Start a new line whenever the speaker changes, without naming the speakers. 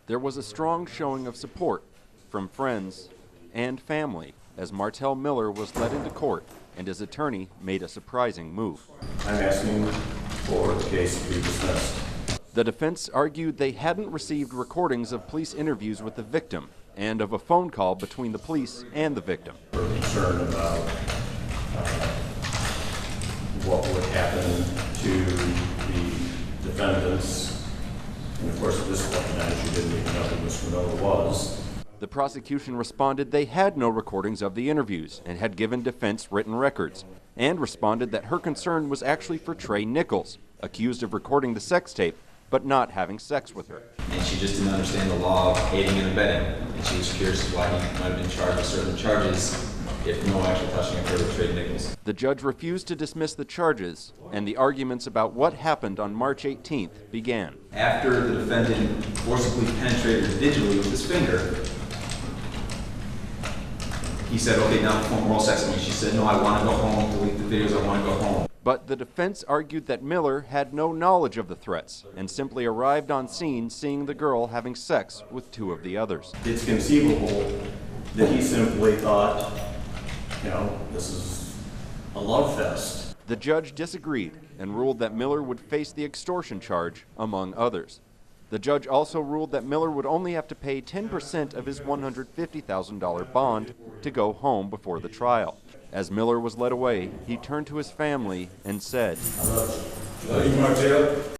There was a strong showing of support from friends and family as Martell Miller was led into court and his attorney made a surprising move.
I'm asking for the case to be dismissed.
The defense argued they hadn't received recordings of police interviews with the victim and of a phone call between the police and the victim.
We're concerned about what would happen to the defendants. And of course, at this point in time, she didn't even know who Mr. Miller was.
The prosecution responded they had no recordings of the interviews and had given defense written records, and responded that her concern was actually for Trey Nichols, accused of recording the sex tape but not having sex with her.
And she just didn't understand the law of aiding and abetting, and she was curious as to why he might have been charged with certain charges if no actual touching occurred with Trey Nichols.
The judge refused to dismiss the charges, and the arguments about what happened on March 18th began.
After the defendant forcibly penetrated her digitally with his finger, he said, okay, now perform oral sex on me. She said, no, I want to go home, delete the videos, I want to go home.
But the defense argued that Miller had no knowledge of the threats and simply arrived on scene seeing the girl having sex with two of the others.
It's conceivable that he simply thought, you know, this is a love fest.
The judge disagreed and ruled that Miller would face the extortion charge, among others. The judge also ruled that Miller would only have to pay 10% of his $150,000 bond to go home before the trial. As Miller was led away, he turned to his family and said,
I love you. Love you, Martell.